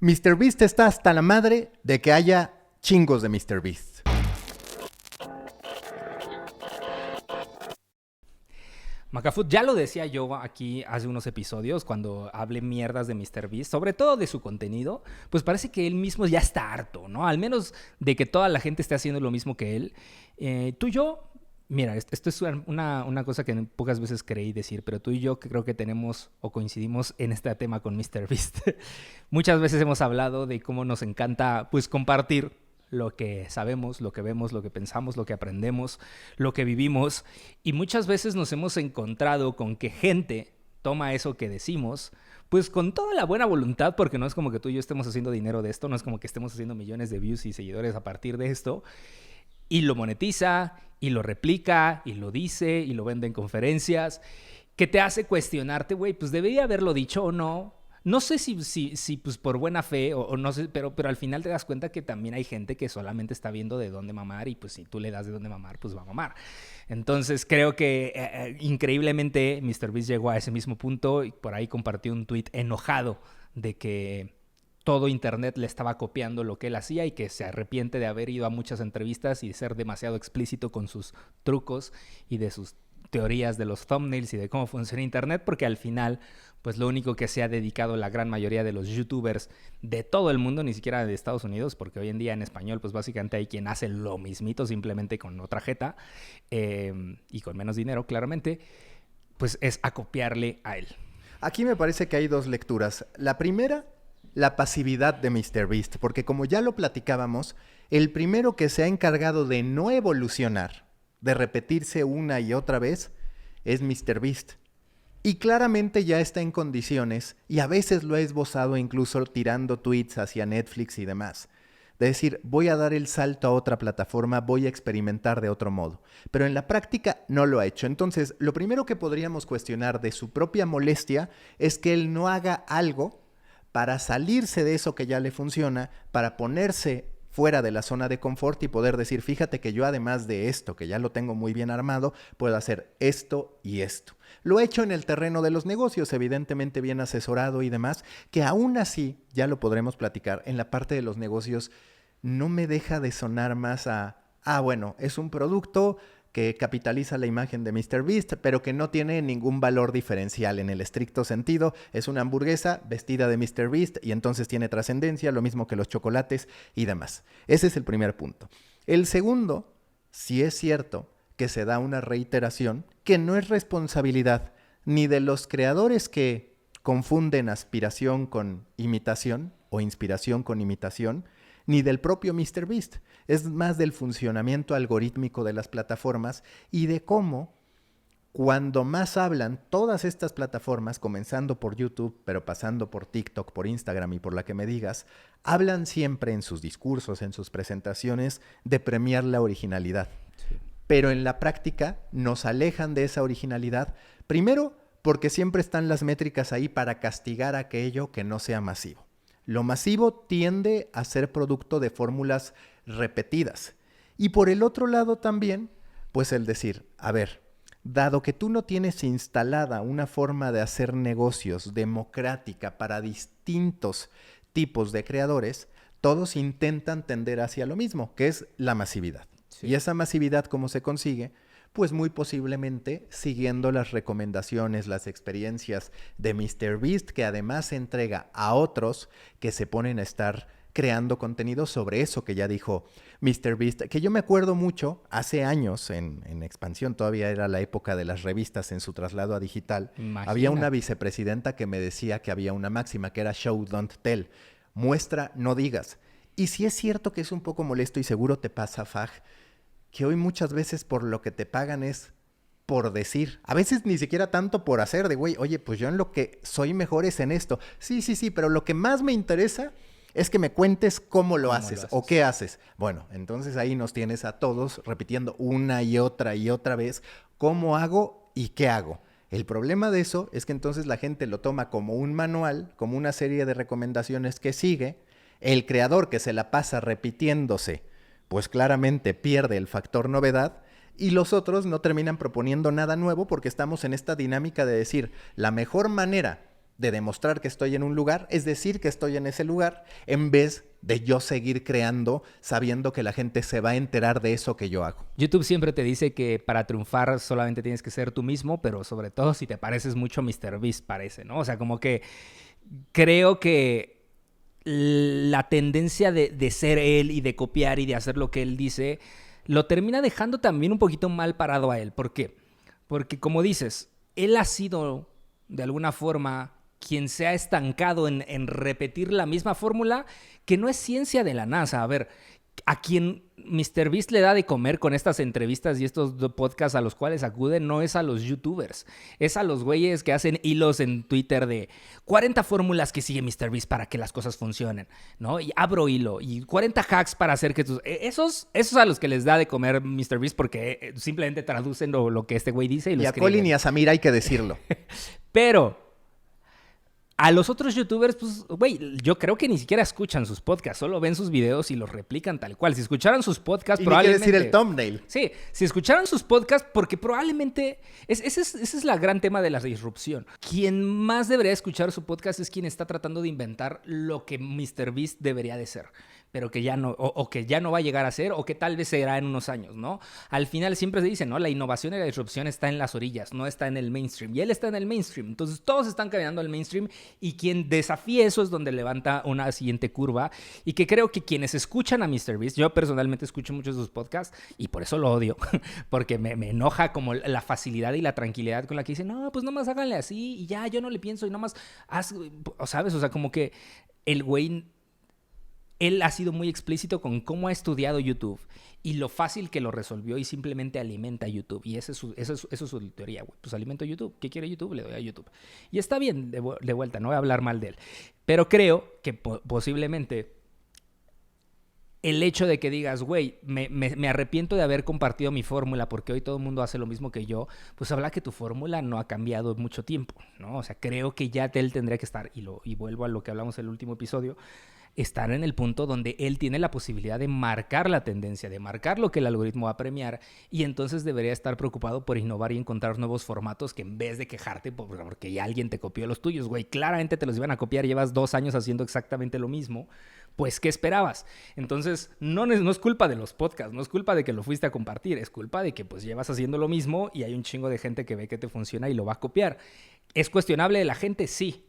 MrBeast está hasta la madre de que haya chingos de MrBeast. Macafood, ya lo decía yo aquí hace unos episodios cuando hablé mierdas de MrBeast, sobre todo de su contenido, pues parece que él mismo ya está harto, ¿no? Al menos de que toda la gente esté haciendo lo mismo que él. Tú y yo, mira, esto es una cosa que pocas veces creí decir, pero tú y yo creo que tenemos o coincidimos en este tema con MrBeast. Muchas veces hemos hablado de cómo nos encanta, pues, compartir lo que sabemos, lo que vemos, lo que pensamos, lo que aprendemos, lo que vivimos. Y muchas veces nos hemos encontrado con que gente toma eso que decimos, pues con toda la buena voluntad, porque no es como que tú y yo estemos haciendo dinero de esto, no es como que estemos haciendo millones de views y seguidores a partir de esto, y lo monetiza, y lo replica, y lo dice, y lo vende en conferencias, que te hace cuestionarte, güey, pues debería haberlo dicho o no. No sé si pues por buena fe o no sé, pero al final te das cuenta que también hay gente que solamente está viendo de dónde mamar y pues si tú le das de dónde mamar, pues va a mamar. Entonces creo que increíblemente MrBeast llegó a ese mismo punto y por ahí compartió un tweet enojado de que todo internet le estaba copiando lo que él hacía y que se arrepiente de haber ido a muchas entrevistas y de ser demasiado explícito con sus trucos y de sus teorías de los thumbnails y de cómo funciona internet, porque al final pues lo único que se ha dedicado la gran mayoría de los youtubers de todo el mundo, ni siquiera de Estados Unidos, porque hoy en día en español pues básicamente hay quien hace lo mismito, simplemente con otra jeta y con menos dinero claramente, pues es a copiarle a él. Aquí me parece que hay dos lecturas. La primera, la pasividad de MrBeast, porque como ya lo platicábamos, el primero que se ha encargado de no evolucionar, de repetirse una y otra vez, es MrBeast. Y claramente ya está en condiciones, y a veces lo ha esbozado incluso tirando tweets hacia Netflix y demás, de decir, voy a dar el salto a otra plataforma, voy a experimentar de otro modo. Pero en la práctica no lo ha hecho. Entonces, lo primero que podríamos cuestionar de su propia molestia es que él no haga algo para salirse de eso que ya le funciona, para ponerse fuera de la zona de confort y poder decir, fíjate que yo además de esto, que ya lo tengo muy bien armado, puedo hacer esto y esto. Lo he hecho en el terreno de los negocios, evidentemente bien asesorado y demás, que aún así, ya lo podremos platicar, en la parte de los negocios no me deja de sonar más a, bueno, es un producto que capitaliza la imagen de MrBeast, pero que no tiene ningún valor diferencial en el estricto sentido. Es una hamburguesa vestida de MrBeast y entonces tiene trascendencia, lo mismo que los chocolates y demás. Ese es el primer punto. El segundo, sí es cierto que se da una reiteración que no es responsabilidad ni de los creadores que confunden aspiración con imitación o inspiración con imitación, ni del propio MrBeast. Es más del funcionamiento algorítmico de las plataformas y de cómo, cuando más hablan todas estas plataformas, comenzando por YouTube, pero pasando por TikTok, por Instagram y por la que me digas, hablan siempre en sus discursos, en sus presentaciones, de premiar la originalidad. Sí. Pero en la práctica nos alejan de esa originalidad, primero porque siempre están las métricas ahí para castigar aquello que no sea masivo. Lo masivo tiende a ser producto de fórmulas repetidas. Y por el otro lado también, pues el decir, a ver, dado que tú no tienes instalada una forma de hacer negocios democrática para distintos tipos de creadores, todos intentan tender hacia lo mismo, que es la masividad. Sí. Y esa masividad, ¿cómo se consigue? Pues muy posiblemente siguiendo las recomendaciones, las experiencias de MrBeast, que además entrega a otros que se ponen a estar creando contenido sobre eso que ya dijo MrBeast, que yo me acuerdo mucho, hace años en Expansión, todavía era la época de las revistas en su traslado a digital, había una vicepresidenta que me decía que había una máxima que era show, don't tell, muestra, no digas. Y sí es cierto que es un poco molesto y seguro te pasa, Faj, que hoy muchas veces por lo que te pagan es por decir. A veces ni siquiera tanto por hacer de, güey, oye, pues yo en lo que soy mejor es en esto. Sí, pero lo que más me interesa es que me cuentes cómo lo haces o qué haces. Bueno, entonces ahí nos tienes a todos repitiendo una y otra vez cómo hago y qué hago. El problema de eso es que entonces la gente lo toma como un manual, como una serie de recomendaciones que sigue. El creador que se la pasa repitiéndose, pues claramente pierde el factor novedad y los otros no terminan proponiendo nada nuevo porque estamos en esta dinámica de decir, la mejor manera de demostrar que estoy en un lugar, es decir, que estoy en ese lugar, en vez de yo seguir creando sabiendo que la gente se va a enterar de eso que yo hago. YouTube siempre te dice que para triunfar solamente tienes que ser tú mismo, pero sobre todo si te pareces mucho a MrBeast, parece, ¿no? O sea, como que creo que la tendencia de ser él y de copiar y de hacer lo que él dice, lo termina dejando también un poquito mal parado a él. ¿Por qué? Porque como dices, él ha sido de alguna forma quien se ha estancado en repetir la misma fórmula, que no es ciencia de la NASA. A ver, a quien MrBeast le da de comer con estas entrevistas y estos podcasts a los cuales acude no es a los youtubers, es a los güeyes que hacen hilos en Twitter de 40 fórmulas que sigue MrBeast para que las cosas funcionen, ¿no? Y abro hilo, y 40 hacks para hacer que tus... Esos a los que les da de comer MrBeast porque simplemente traducen lo que este güey dice y lo escriben. Y a Colin y a Samir hay que decirlo. Pero a los otros youtubers, pues, güey, yo creo que ni siquiera escuchan sus podcasts, solo ven sus videos y los replican tal cual. Si escucharan sus podcasts, y probablemente... ni quiere decir el thumbnail. Sí, si escucharan sus podcasts, porque probablemente... Ese es la gran tema de la disrupción. Quien más debería escuchar su podcast es quien está tratando de inventar lo que MrBeast debería de ser, pero que ya no, o que ya no va a llegar a ser, o que tal vez será en unos años, ¿no? Al final siempre se dice, ¿no? La innovación y la disrupción está en las orillas, no está en el mainstream. Y él está en el mainstream. Entonces todos están caminando al mainstream y quien desafíe eso es donde levanta una siguiente curva. Y que creo que quienes escuchan a MrBeast, yo personalmente escucho muchos de sus podcasts y por eso lo odio, porque me enoja como la facilidad y la tranquilidad con la que dice, no, pues nomás háganle así y ya, yo no le pienso y nomás haz, ¿sabes? O sea, como que el güey... Él ha sido muy explícito con cómo ha estudiado YouTube y lo fácil que lo resolvió y simplemente alimenta a YouTube. Y esa es su teoría, güey. Pues alimento a YouTube. ¿Qué quiere YouTube? Le doy a YouTube. Y está bien de vuelta, no voy a hablar mal de él. Pero creo que posiblemente el hecho de que digas, güey, me arrepiento de haber compartido mi fórmula porque hoy todo el mundo hace lo mismo que yo, pues habla que tu fórmula no ha cambiado en mucho tiempo, ¿no? O sea, creo que ya él tendría que estar, y vuelvo a lo que hablamos en el último episodio, estar en el punto donde él tiene la posibilidad de marcar la tendencia, de marcar lo que el algoritmo va a premiar, y entonces debería estar preocupado por innovar y encontrar nuevos formatos que en vez de quejarte porque ya alguien te copió los tuyos, güey, claramente te los iban a copiar, llevas 2 años haciendo exactamente lo mismo, pues ¿qué esperabas? Entonces no es culpa de los podcasts, no es culpa de que lo fuiste a compartir, es culpa de que pues llevas haciendo lo mismo y hay un chingo de gente que ve que te funciona y lo va a copiar. ¿Es cuestionable de la gente? Sí.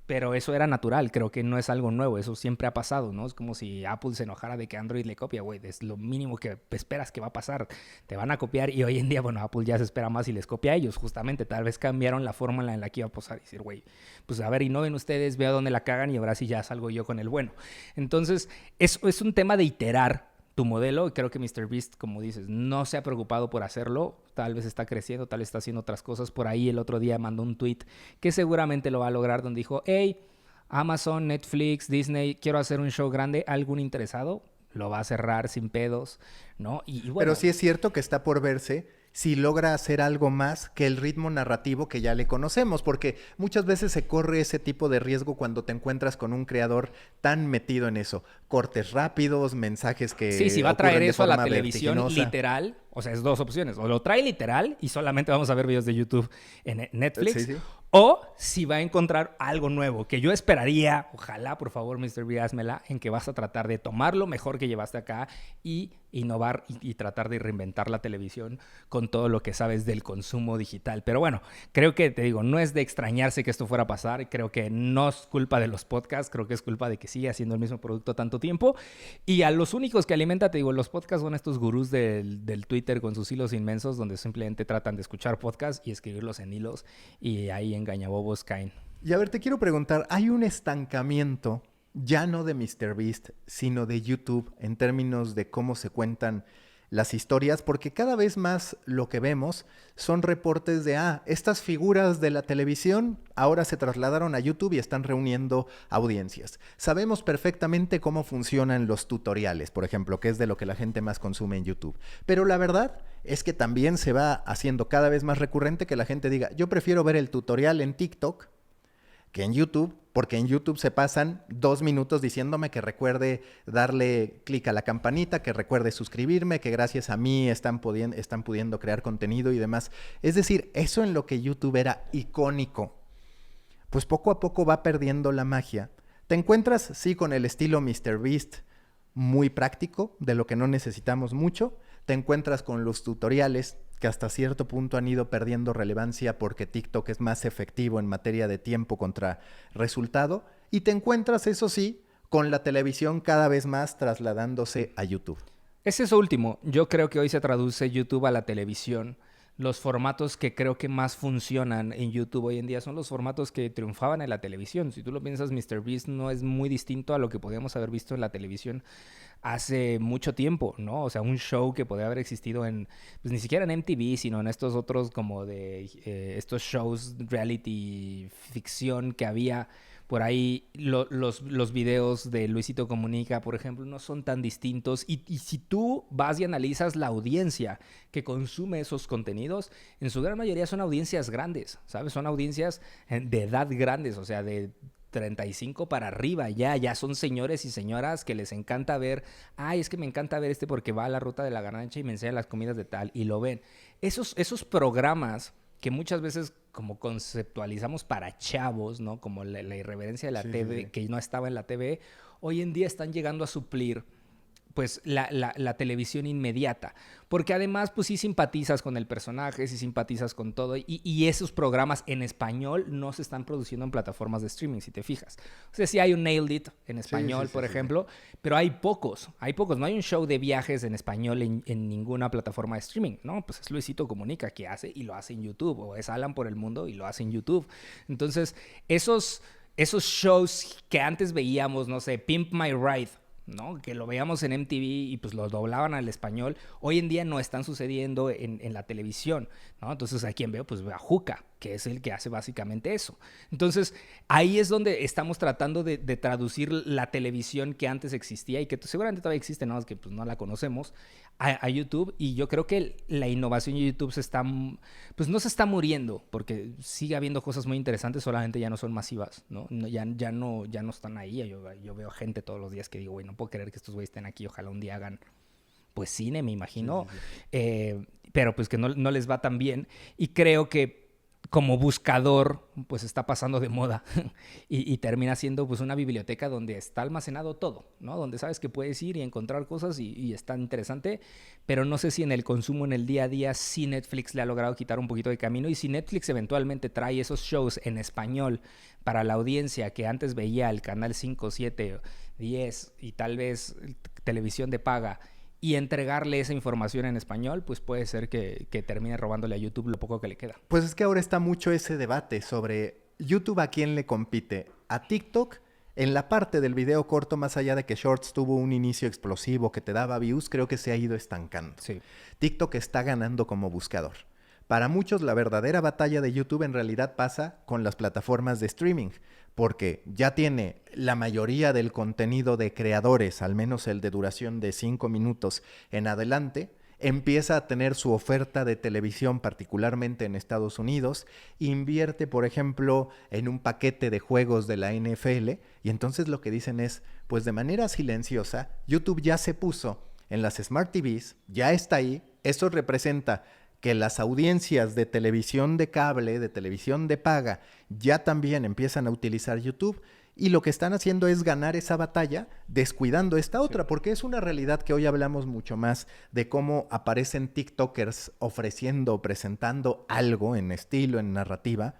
Pero eso era natural, creo que no es algo nuevo, eso siempre ha pasado, ¿no? Es como si Apple se enojara de que Android le copia, güey, es lo mínimo que esperas que va a pasar, te van a copiar y hoy en día, bueno, Apple ya se espera más y les copia a ellos, justamente, tal vez cambiaron la fórmula en la que iba a pasar y decir, güey, pues a ver, innoven ustedes, veo dónde la cagan y ahora sí ya salgo yo con el bueno. Entonces, es un tema de iterar tu modelo y creo que MrBeast, como dices, no se ha preocupado por hacerlo, tal vez está creciendo, tal vez está haciendo otras cosas. Por ahí el otro día mandó un tweet que seguramente lo va a lograr donde dijo, hey, Amazon, Netflix, Disney, quiero hacer un show grande, ¿algún interesado? Lo va a cerrar sin pedos, ¿no? Y bueno, pero sí es cierto que está por verse si logra hacer algo más que el ritmo narrativo que ya le conocemos, porque muchas veces se corre ese tipo de riesgo cuando te encuentras con un creador tan metido en eso. Cortes rápidos, mensajes que sí, si va a traer eso a la televisión vertiginosa. Literal, o sea, es 2 opciones. O lo trae literal y solamente vamos a ver videos de YouTube en Netflix. Sí. O si va a encontrar algo nuevo, que yo esperaría, ojalá, por favor, MrBeast, házmela, en que vas a tratar de tomar lo mejor que llevaste acá y innovar y tratar de reinventar la televisión con todo lo que sabes del consumo digital. Pero bueno, creo que, te digo, no es de extrañarse que esto fuera a pasar. Creo que no es culpa de los podcasts, creo que es culpa de que sigue haciendo el mismo producto tanto tiempo. Y a los únicos que alimenta, te digo, los podcasts son estos gurús del Twitter con sus hilos inmensos, donde simplemente tratan de escuchar podcasts y escribirlos en hilos, y ahí engañabobos caen. Y a ver, te quiero preguntar, ¿hay un estancamiento ya no de MrBeast, sino de YouTube en términos de cómo se cuentan las historias? Porque cada vez más lo que vemos son reportes de, estas figuras de la televisión ahora se trasladaron a YouTube y están reuniendo audiencias. Sabemos perfectamente cómo funcionan los tutoriales, por ejemplo, que es de lo que la gente más consume en YouTube. Pero la verdad es que también se va haciendo cada vez más recurrente que la gente diga, yo prefiero ver el tutorial en TikTok que en YouTube, porque en YouTube se pasan 2 minutos diciéndome que recuerde darle clic a la campanita, que recuerde suscribirme, que gracias a mí están pudiendo crear contenido y demás. Es decir, eso en lo que YouTube era icónico pues poco a poco va perdiendo la magia. Te encuentras, sí, con el estilo MrBeast, muy práctico, de lo que no necesitamos mucho. Te encuentras con los tutoriales, que hasta cierto punto han ido perdiendo relevancia porque TikTok es más efectivo en materia de tiempo contra resultado. Y te encuentras, eso sí, con la televisión cada vez más trasladándose a YouTube. Es eso último. Yo creo que hoy se traduce YouTube a la televisión. Los formatos que creo que más funcionan en YouTube hoy en día son los formatos que triunfaban en la televisión. Si tú lo piensas, MrBeast no es muy distinto a lo que podíamos haber visto en la televisión hace mucho tiempo, ¿no? O sea, un show que podía haber existido en, pues ni siquiera en MTV, sino en estos otros como de estos shows reality ficción que había por ahí. Los videos de Luisito Comunica, por ejemplo, no son tan distintos. Y si tú vas y analizas la audiencia que consume esos contenidos, en su gran mayoría son audiencias grandes, ¿sabes? Son audiencias de edad grandes, o sea, de 35 para arriba, ya son señores y señoras que les encanta ver, es que me encanta ver porque va a la ruta de la garnacha y me enseña las comidas de tal, y lo ven. Esos programas que muchas veces como conceptualizamos para chavos, ¿no? Como la irreverencia de la TV, que no estaba en la TV, hoy en día están llegando a suplir pues la televisión inmediata, porque además pues sí simpatizas con el personaje, sí simpatizas con todo, y esos programas en español no se están produciendo en plataformas de streaming, si te fijas. O sea, sí hay un Nailed It en español, por ejemplo, pero hay pocos, no hay un show de viajes en español en ninguna plataforma de streaming, ¿no? Pues es Luisito Comunica que hace y lo hace en YouTube, o es Alan por el Mundo y lo hace en YouTube. Entonces, esos shows que antes veíamos, no sé, Pimp My Ride, ¿no? Que lo veíamos en MTV y pues lo doblaban al español, hoy en día no están sucediendo en la televisión, ¿no? Entonces, ¿a quién veo? Pues veo a Juca, que es el que hace básicamente eso. Entonces, ahí es donde estamos tratando de traducir la televisión que antes existía y que seguramente todavía existe, ¿no? Es que pues no la conocemos, a YouTube. Y yo creo que la innovación de YouTube no se está muriendo, porque sigue habiendo cosas muy interesantes, solamente ya no son masivas, ¿no? Ya no están ahí. Yo veo gente todos los días que digo, güey, no puedo creer que estos güeyes estén aquí, ojalá un día hagan pues cine, me imagino, pero pues que no les va tan bien, y creo que como buscador pues está pasando de moda y termina siendo pues una biblioteca donde está almacenado todo, ¿no? Donde sabes que puedes ir y encontrar cosas y está interesante, pero no sé si en el consumo en el día a día sí Netflix le ha logrado quitar un poquito de camino, y si Netflix eventualmente trae esos shows en español para la audiencia que antes veía el canal 5, 7, 10 y tal vez televisión de paga, y entregarle esa información en español, pues puede ser que termine robándole a YouTube lo poco que le queda. Pues es que ahora está mucho ese debate sobre YouTube a quién le compite. A TikTok, en la parte del video corto, más allá de que Shorts tuvo un inicio explosivo que te daba views, creo que se ha ido estancando. Sí. TikTok está ganando como buscador. Para muchos, la verdadera batalla de YouTube en realidad pasa con las plataformas de streaming, porque ya tiene la mayoría del contenido de creadores, al menos el de duración de 5 minutos en adelante, empieza a tener su oferta de televisión, particularmente en Estados Unidos, invierte, por ejemplo, en un paquete de juegos de la NFL, y entonces lo que dicen es, pues de manera silenciosa, YouTube ya se puso en las Smart TVs, ya está ahí, eso representa que las audiencias de televisión de cable, de televisión de paga, ya también empiezan a utilizar YouTube, y lo que están haciendo es ganar esa batalla descuidando esta otra, porque es una realidad que hoy hablamos mucho más de cómo aparecen TikTokers ofreciendo, presentando algo en estilo, en narrativa,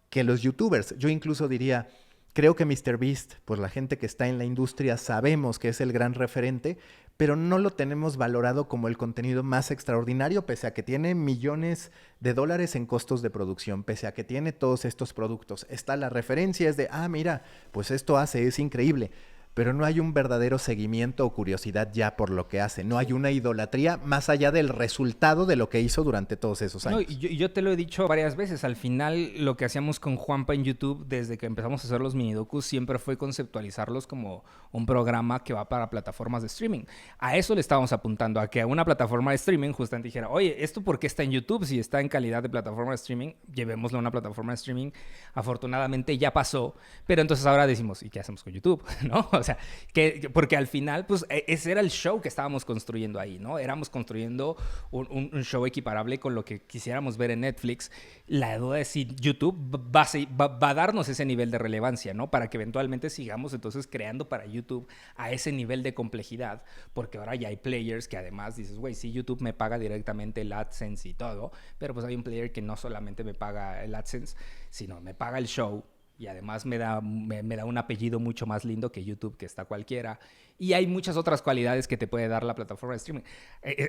que los YouTubers. Yo incluso diría, creo que MrBeast, pues la gente que está en la industria sabemos que es el gran referente, pero no lo tenemos valorado como el contenido más extraordinario, pese a que tiene millones de dólares en costos de producción, pese a que tiene todos estos productos. Está la referencia, es de, mira, pues esto es increíble. Pero no hay un verdadero seguimiento o curiosidad ya por lo que hace. No hay una idolatría más allá del resultado de lo que hizo durante todos esos años. No, yo te lo he dicho varias veces. Al final, lo que hacíamos con Juanpa en YouTube, desde que empezamos a hacer los minidocus, siempre fue conceptualizarlos como un programa que va para plataformas de streaming. A eso le estábamos apuntando, a que a una plataforma de streaming justamente dijera, oye, ¿esto por qué está en YouTube? Si está en calidad de plataforma de streaming, llevémoslo a una plataforma de streaming. Afortunadamente ya pasó, pero entonces ahora decimos, ¿y qué hacemos con YouTube? ¿No? O sea, porque al final, pues, ese era el show que estábamos construyendo ahí, ¿no? Éramos construyendo un show equiparable con lo que quisiéramos ver en Netflix. La duda es si YouTube va a darnos ese nivel de relevancia, ¿no? Para que eventualmente sigamos entonces creando para YouTube a ese nivel de complejidad, porque ahora ya hay players que además dices, güey, sí, YouTube me paga directamente el AdSense y todo, pero pues hay un player que no solamente me paga el AdSense, sino me paga el show y además me da un apellido mucho más lindo que YouTube, que está cualquiera. Y hay muchas otras cualidades que te puede dar la plataforma de streaming.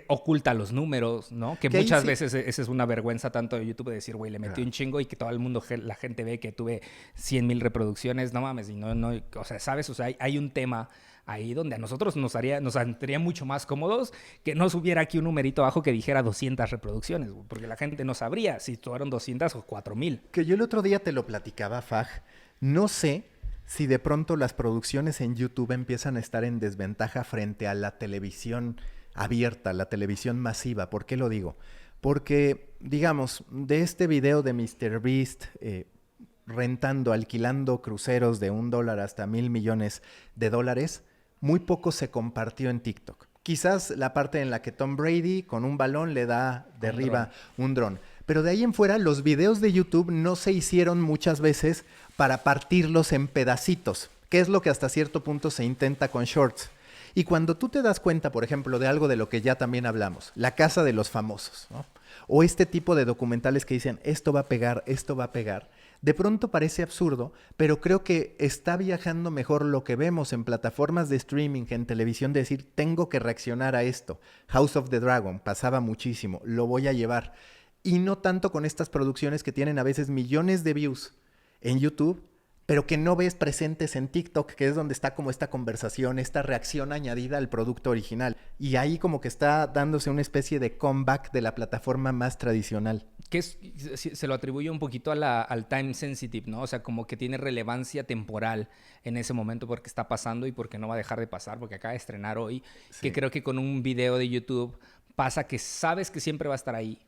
Oculta los números, ¿no? Que muchas veces esa es una vergüenza tanto de YouTube de decir, güey, le metí un chingo y que todo el mundo, la gente ve que tuve 100,000 reproducciones. No mames, y no, o sea, ¿sabes? O sea, hay un tema ahí donde a nosotros nos haría mucho más cómodos que no subiera aquí un numerito abajo que dijera 200 reproducciones, porque la gente no sabría si fueron 200 o 4,000. Que yo el otro día te lo platicaba, Faj. No sé si de pronto las producciones en YouTube empiezan a estar en desventaja frente a la televisión abierta, la televisión masiva. ¿Por qué lo digo? Porque, digamos, de este video de MrBeast rentando, alquilando cruceros de $1 hasta $1,000 millones, muy poco se compartió en TikTok. Quizás la parte en la que Tom Brady con un balón le da derriba un dron. Pero de ahí en fuera, los videos de YouTube no se hicieron muchas veces para partirlos en pedacitos, que es lo que hasta cierto punto se intenta con Shorts. Y cuando tú te das cuenta, por ejemplo, de algo de lo que ya también hablamos, La Casa de los Famosos, ¿no? O este tipo de documentales que dicen, esto va a pegar, de pronto parece absurdo, pero creo que está viajando mejor lo que vemos en plataformas de streaming, en televisión, de decir, tengo que reaccionar a esto. House of the Dragon pasaba muchísimo, lo voy a llevar. Y no tanto con estas producciones que tienen a veces millones de views en YouTube, pero que no ves presentes en TikTok, que es donde está como esta conversación, esta reacción añadida al producto original. Y ahí como que está dándose una especie de comeback de la plataforma más tradicional. Que se lo atribuye un poquito al time sensitive, ¿no? O sea, como que tiene relevancia temporal en ese momento porque está pasando y porque no va a dejar de pasar, porque acaba de estrenar hoy. Sí. Que creo que con un video de YouTube pasa que sabes que siempre va a estar ahí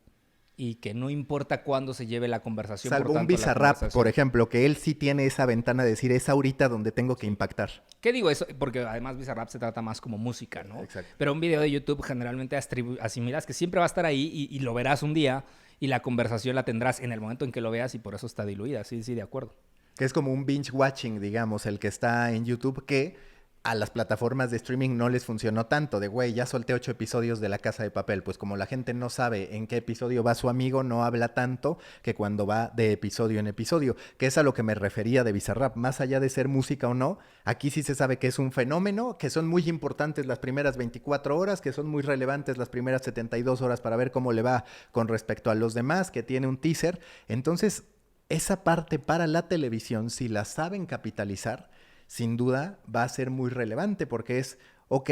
y que no importa cuándo se lleve la conversación. Salvo por tanto, un Bizarrap, por ejemplo, que él sí tiene esa ventana de decir, es ahorita donde tengo que impactar. ¿Qué digo eso? Porque además Bizarrap se trata más como música, ¿no? Exacto. Pero un video de YouTube generalmente asimilas que siempre va a estar ahí y lo verás un día y la conversación la tendrás en el momento en que lo veas y por eso está diluida. Sí, de acuerdo. Que es como un binge watching, digamos, el que está en YouTube, que a las plataformas de streaming no les funcionó tanto. De, güey, ya solté 8 episodios de La Casa de Papel. Pues como la gente no sabe en qué episodio va su amigo, no habla tanto que cuando va de episodio en episodio. Que es a lo que me refería de Bizarrap. Más allá de ser música o no, aquí sí se sabe que es un fenómeno, que son muy importantes las primeras 24 horas, que son muy relevantes las primeras 72 horas para ver cómo le va con respecto a los demás, que tiene un teaser. Entonces, esa parte para la televisión, si la saben capitalizar, sin duda va a ser muy relevante porque es, ok,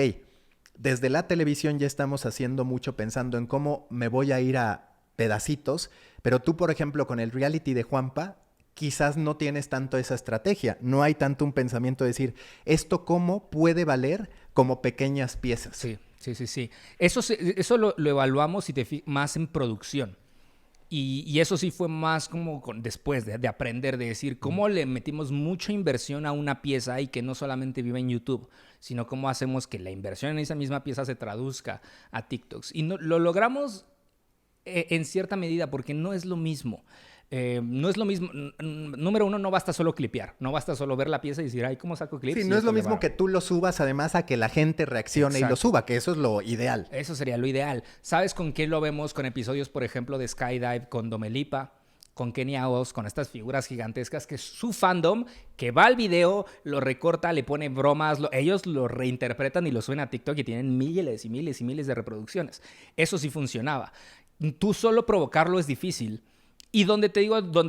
desde la televisión ya estamos haciendo mucho pensando en cómo me voy a ir a pedacitos, pero tú, por ejemplo, con el reality de Juanpa, quizás no tienes tanto esa estrategia, no hay tanto un pensamiento de decir, ¿esto cómo puede valer como pequeñas piezas? Sí. Eso lo evaluamos más en producción. Y eso sí fue más como después de aprender, de decir cómo le metimos mucha inversión a una pieza y que no solamente vive en YouTube, sino cómo hacemos que la inversión en esa misma pieza se traduzca a TikToks. Y lo logramos en cierta medida porque no es lo mismo. No es lo mismo. Número uno, no basta solo clipear. No basta solo ver la pieza y decir, ay, ¿cómo saco clips? Sí, no es lo mismo que tú lo subas, además, a que la gente reaccione. Exacto. Y lo suba, que eso es lo ideal. Eso sería lo ideal. ¿Sabes con qué lo vemos? Con episodios, por ejemplo, de Skydive con Domelipa, con Kenia Oz, con estas figuras gigantescas que es su fandom, que va al video, lo recorta, le pone bromas, ellos lo reinterpretan y lo suben a TikTok y tienen miles y miles y miles de reproducciones. Eso sí funcionaba. Tú solo provocarlo es difícil. Y donde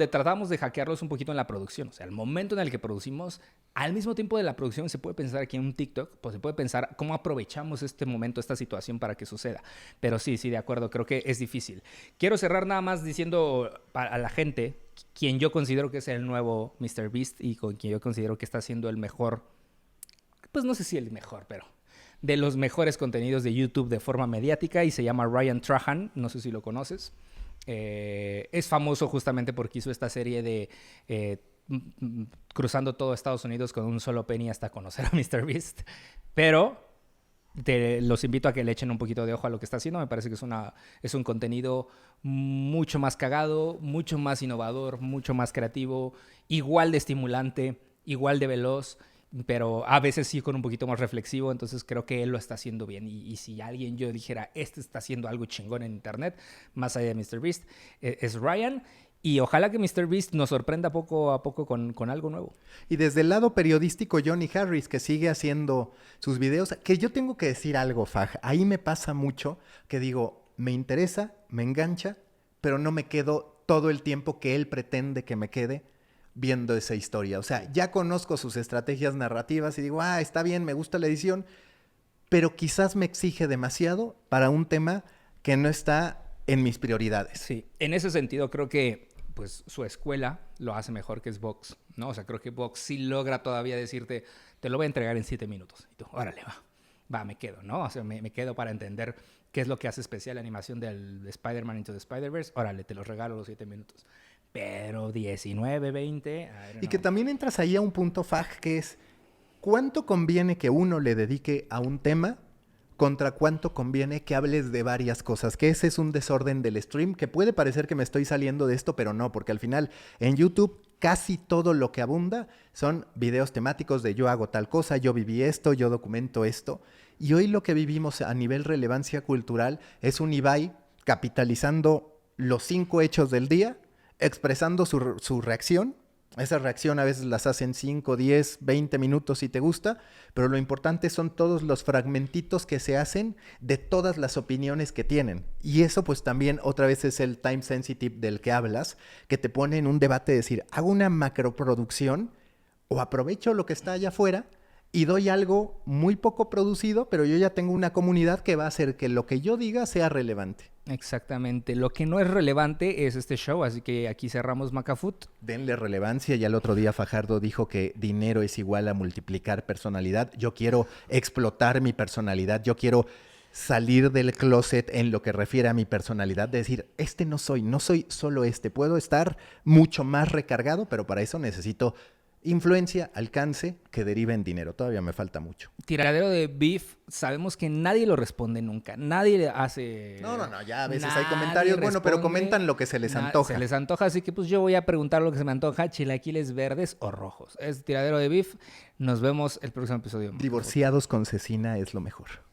tratamos de hackearlos un poquito en la producción. O sea, el momento en el que producimos, al mismo tiempo de la producción se puede pensar aquí en un TikTok, pues se puede pensar cómo aprovechamos este momento, esta situación para que suceda. Pero sí, de acuerdo, creo que es difícil. Quiero cerrar nada más diciendo a la gente, quien yo considero que es el nuevo MrBeast y con quien yo considero que está siendo el mejor, pues no sé si el mejor, pero de los mejores contenidos de YouTube de forma mediática, y se llama Ryan Trahan, no sé si lo conoces. Es famoso justamente porque hizo esta serie de cruzando todo Estados Unidos con un solo penny hasta conocer a MrBeast. Pero los invito a que le echen un poquito de ojo a lo que está haciendo. Me parece que es un contenido mucho más cagado, mucho más innovador, mucho más creativo, igual de estimulante, igual de veloz, pero a veces sí con un poquito más reflexivo. Entonces creo que él lo está haciendo bien. Y si alguien yo dijera, este está haciendo algo chingón en internet, más allá de MrBeast, es Ryan. Y ojalá que MrBeast nos sorprenda poco a poco con algo nuevo. Y desde el lado periodístico, Johnny Harris, que sigue haciendo sus videos, que yo tengo que decir algo, Faj. Ahí me pasa mucho que digo, me interesa, me engancha, pero no me quedo todo el tiempo que él pretende que me quede viendo esa historia. O sea, ya conozco sus estrategias narrativas y digo, está bien, me gusta la edición, pero quizás me exige demasiado para un tema que no está en mis prioridades. Sí, en ese sentido creo que pues su escuela lo hace mejor que es Vox, ¿no? O sea, creo que Vox sí logra todavía decirte, te lo voy a entregar en 7 minutos. Y tú, órale, va, me quedo, ¿no? O sea, me quedo para entender qué es lo que hace especial la animación del Spider-Man Into the Spider-Verse. Órale, te los regalo los 7 minutos. Pero 19, 20... Y que también entras ahí a un punto, Faj, que es ¿cuánto conviene que uno le dedique a un tema contra cuánto conviene que hables de varias cosas? Que ese es un desorden del stream, que puede parecer que me estoy saliendo de esto, pero no, porque al final en YouTube casi todo lo que abunda son videos temáticos de yo hago tal cosa, yo viví esto, yo documento esto. Y hoy lo que vivimos a nivel relevancia cultural es un Ibai capitalizando los 5 hechos del día, expresando su reacción. Esa reacción a veces las hacen 5, 10, 20 minutos si te gusta, pero lo importante son todos los fragmentitos que se hacen de todas las opiniones que tienen. Y eso pues también otra vez es el time sensitive del que hablas, que te pone en un debate de decir, hago una macroproducción o aprovecho lo que está allá afuera y doy algo muy poco producido, pero yo ya tengo una comunidad que va a hacer que lo que yo diga sea relevante. Exactamente. Lo que no es relevante es este show, así que aquí cerramos Macafoot. Denle relevancia. Ya el otro día Fajardo dijo que dinero es igual a multiplicar personalidad. Yo quiero explotar mi personalidad. Yo quiero salir del closet en lo que refiere a mi personalidad. De decir, no soy solo este. Puedo estar mucho más recargado, pero para eso necesito influencia, alcance, que derive en dinero. Todavía me falta mucho. Tiradero de beef, sabemos que nadie lo responde nunca. Nadie le hace... No, ya a veces hay comentarios, bueno, pero comentan lo que se les antoja. Se les antoja, así que pues yo voy a preguntar lo que se me antoja, chilaquiles verdes o rojos. Es Tiradero de beef. Nos vemos el próximo episodio. Divorciados con cecina es lo mejor.